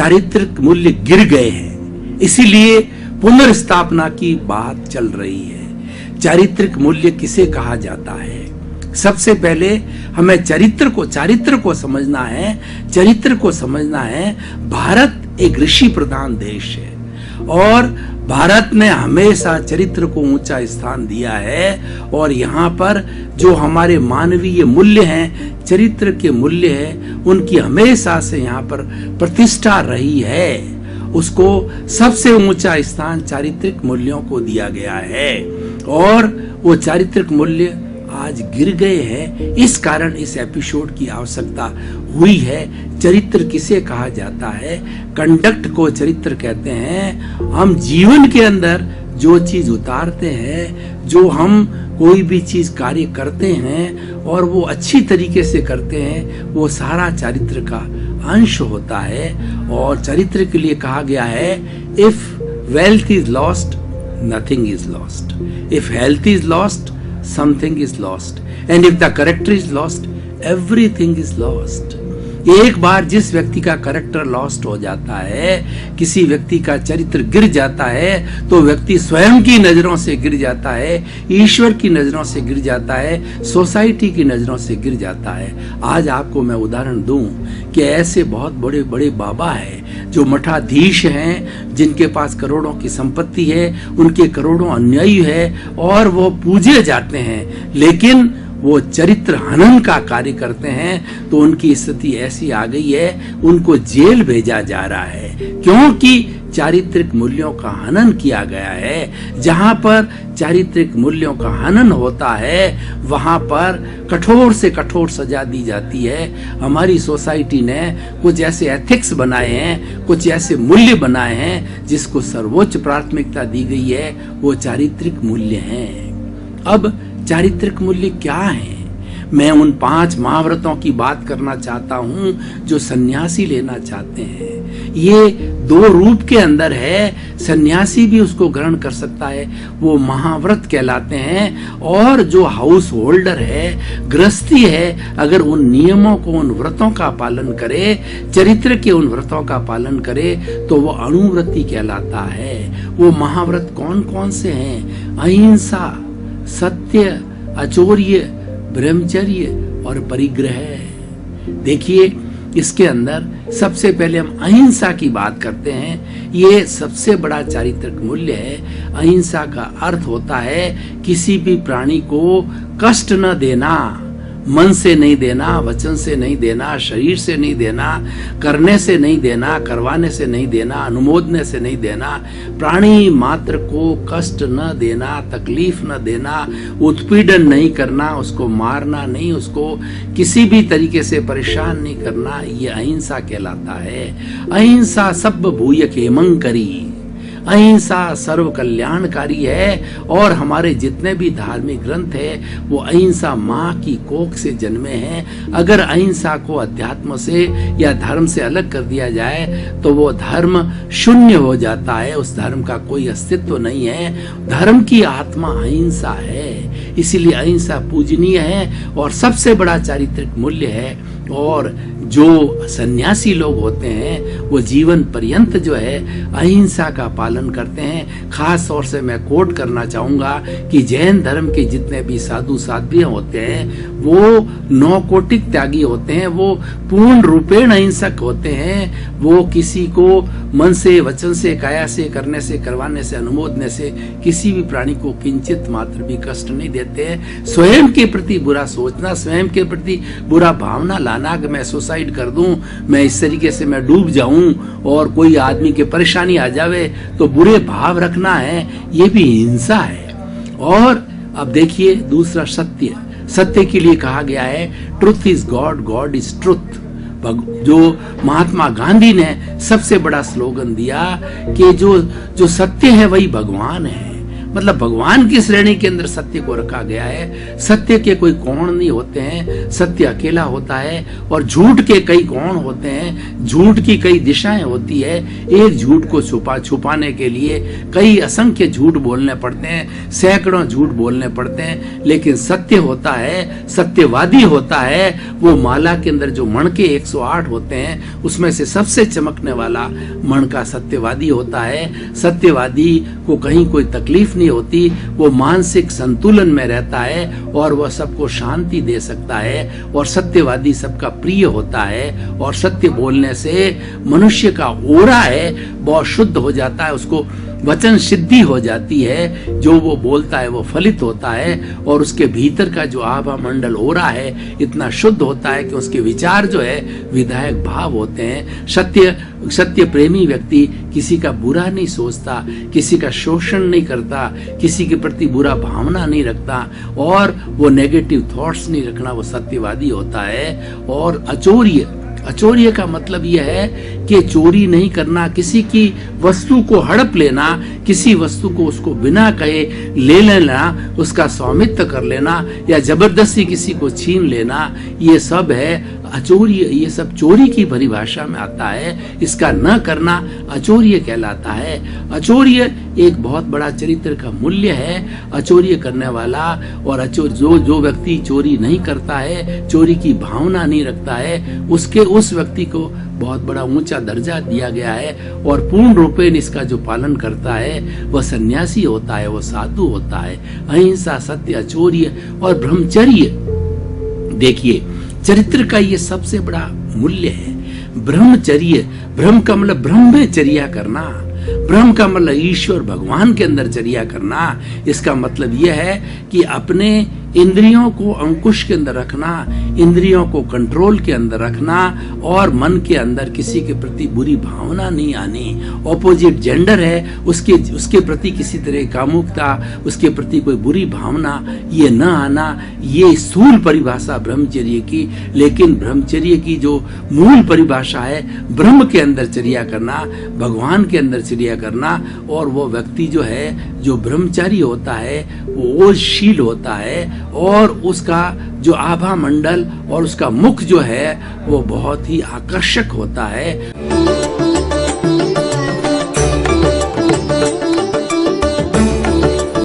चारित्रिक मूल्य गिर गए हैं, इसीलिए पुनर्स्थापना की बात चल रही है। चारित्रिक मूल्य किसे कहा जाता है? सबसे पहले हमें चारित्र को समझना है। चरित्र को समझना है। भारत एक ऋषि प्रधान देश है और भारत ने हमेशा चरित्र को ऊंचा स्थान दिया है और यहाँ पर जो हमारे मानवीय मूल्य हैं, चरित्र के मूल्य हैं, उनकी हमेशा से यहाँ पर प्रतिष्ठा रही है। उसको सबसे ऊंचा स्थान चारित्रिक मूल्यों को दिया गया है और वो चारित्रिक मूल्य आज गिर गए हैं। इस कारण इस एपिसोड की आवश्यकता हुई है। चरित्र किसे कहा जाता है? कंडक्ट को चरित्र कहते हैं। हम जीवन के अंदर जो चीज उतारते हैं, जो हम कोई भी चीज कार्य करते हैं और वो अच्छी तरीके से करते हैं, वो सारा चारित्र का अंश होता है। और चरित्र के लिए कहा गया है, if wealth is lost nothing is lost, if health is lost something is lost, and if the character is lost everything is lost। एक बार जिस व्यक्ति का कैरेक्टर लॉस्ट हो जाता है, किसी व्यक्ति का चरित्र गिर जाता है, तो व्यक्ति स्वयं की नजरों से गिर जाता है, ईश्वर की नजरों से गिर जाता है, सोसाइटी की नजरों से गिर जाता है। आज आपको मैं उदाहरण दूं कि ऐसे बहुत बड़े बड़े बाबा हैं जो मठाधीश हैं, जिनके पास करोड़ों की संपत्ति है, उनके करोड़ों अनुयायी है और वो पूजे जाते हैं, लेकिन वो चरित्र हनन का कार्य करते हैं तो उनकी स्थिति ऐसी आ गई है, उनको जेल भेजा जा रहा है, क्योंकि चारित्रिक मूल्यों का हनन किया गया है। जहां पर चारित्रिक मूल्यों का हनन होता है, वहां पर कठोर से कठोर सजा दी जाती है। हमारी सोसाइटी ने कुछ ऐसे एथिक्स बनाए हैं, कुछ ऐसे मूल्य बनाए हैं जिसको सर्वोच्च प्राथमिकता दी गई है, वो चारित्रिक मूल्य हैं। अब चारित्रिक मूल्य क्या है? मैं उन 5 महाव्रतों की बात करना चाहता हूं जो सन्यासी लेना चाहते हैं। ये 2 रूप के अंदर है, सन्यासी भी उसको ग्रहण कर सकता है, वो महाव्रत कहलाते हैं। और जो हाउस होल्डर है, गृहस्थी है, अगर उन नियमों को, उन व्रतों का पालन करे, चरित्र के उन व्रतों का पालन करे, तो वो अनुव्रती कहलाता है। वो महाव्रत कौन कौन से हैं? अहिंसा, सत्य, अचौर्य, ब्रह्मचर्य और परिग्रह। देखिए, इसके अंदर सबसे पहले हम अहिंसा की बात करते हैं। ये सबसे बड़ा चारित्रिक मूल्य है। अहिंसा का अर्थ होता है किसी भी प्राणी को कष्ट न देना, मन से नहीं देना, वचन से नहीं देना, शरीर से नहीं देना, करने से नहीं देना, करवाने से नहीं देना, अनुमोदने से नहीं देना, प्राणी मात्र को कष्ट न देना, तकलीफ न देना, उत्पीड़न नहीं करना, उसको मारना नहीं, उसको किसी भी तरीके से परेशान नहीं करना, ये अहिंसा कहलाता है। अहिंसा सब भूय खेमंकरी, अहिंसा सर्व कल्याणकारी है। और हमारे जितने भी धार्मिक ग्रंथ है वो अहिंसा माँ की कोख से जन्मे हैं। अगर अहिंसा को अध्यात्म से या धर्म से अलग कर दिया जाए तो वो धर्म शून्य हो जाता है, उस धर्म का कोई अस्तित्व नहीं है। धर्म की आत्मा अहिंसा है, इसीलिए अहिंसा पूजनीय है और सबसे बड़ा चारित्रिक मूल्य है। और जो सन्यासी लोग होते हैं वो जीवन पर्यंत जो है अहिंसा का पालन करते हैं। खास तौर से मैं कोट करना चाहूंगा कि जैन धर्म के जितने भी साधु साध्वियां होते हैं वो 9 कोटिक त्यागी होते हैं, वो पूर्ण रूपेण अहिंसक होते हैं। वो किसी को मन से, वचन से, काया से, करने से, करवाने से, अनुमोदने से किसी भी प्राणी को किंचित मात्र भी कष्ट नहीं देते हैं। स्वयं के प्रति बुरा सोचना, स्वयं के प्रति बुरा भावना लाना कि मैं सुसाइड कर दूं, मैं इस तरीके से मैं डूब जाऊं और कोई आदमी के परेशानी आ जावे तो बुरे भाव रखना है, ये भी हिंसा है। और अब देखिए दूसरा सत्य। सत्य के लिए कहा गया है truth is God, God is truth. जो महात्मा गांधी ने सबसे बड़ा स्लोगन दिया कि जो सत्य है वही भगवान है। मतलब भगवान की श्रेणी के अंदर सत्य को रखा गया है। सत्य के कोई कोण नहीं होते हैं, सत्य अकेला होता है। और झूठ के कई कोण होते हैं, झूठ की कई दिशाएं होती है। एक झूठ को छुपाने के लिए कई असंख्य झूठ बोलने पड़ते हैं, सैकड़ों झूठ बोलने पड़ते हैं। लेकिन सत्य होता है, सत्यवादी होता है, वो माला के अंदर जो मण के 108 होते हैं उसमें से सबसे चमकने वाला मण का सत्यवादी होता है। सत्यवादी को कहीं कोई तकलीफ नहीं होती, वो मानसिक संतुलन में रहता है और वह सबको शांति दे सकता है। और सत्यवादी सबका प्रिय होता है। और सत्य बोलने से मनुष्य का ओरा है बहुत शुद्ध हो जाता है, उसको वचन सिद्धि हो जाती है। जो वो बोलता है वो फलित होता है और उसके भीतर का जो आभा मंडल हो रहा है इतना शुद्ध होता है कि उसके विचार जो है विधायक भाव होते हैं। सत्य प्रेमी व्यक्ति किसी का बुरा नहीं सोचता, किसी का शोषण नहीं करता, किसी के प्रति बुरा भावना नहीं रखता और वो नेगेटिव थॉट्स नहीं रखना, वो सत्यवादी होता है। और अचौर्य का मतलब यह है कि चोरी नहीं करना, किसी की वस्तु को हड़प लेना, किसी वस्तु को उसको बिना कहे ले लेना, उसका स्वामित्व कर लेना या जबरदस्ती किसी को छीन लेना, ये सब है अचौर्य। ये सब चोरी की परिभाषा में आता है। इसका न करना अचौर्य कहलाता है। अचौर्य एक बहुत बड़ा चरित्र का मूल्य है। अचौर्य करने वाला और जो व्यक्ति चोरी नहीं करता है, चोरी की भावना नहीं रखता है, उस व्यक्ति को बहुत बड़ा ऊंचा दर्जा दिया गया है। और पूर्ण रूपेण इसका जो पालन करता है वह सन्यासी होता है, वह साधु होता है। अहिंसा, सत्य, अचौर्य और ब्रह्मचर्य, देखिए चरित्र का ये सबसे बड़ा मूल्य है। ब्रह्मचर्य, ब्रह्म का मतलब ब्रह्मचर्या करना, ब्रह्म का मतलब ईश्वर भगवान के अंदर चर्या करना। इसका मतलब यह है कि अपने इंद्रियों को अंकुश के अंदर रखना, इंद्रियों को कंट्रोल के अंदर रखना और मन के अंदर किसी के प्रति बुरी भावना नहीं आनी। ऑपोजिट जेंडर है उसके प्रति किसी तरह कामुकता, उसके प्रति कोई बुरी भावना ये न आना, ये स्थूल परिभाषा ब्रह्मचर्य की। लेकिन ब्रह्मचर्य की जो मूल परिभाषा है ब्रह्म के अंदर चर्या करना, भगवान के अंदर चर्या करना। और वो व्यक्ति जो है, जो ब्रह्मचारी होता है, वो ओजशील होता है और उसका जो आभा मंडल और उसका मुख जो है वो बहुत ही आकर्षक होता है।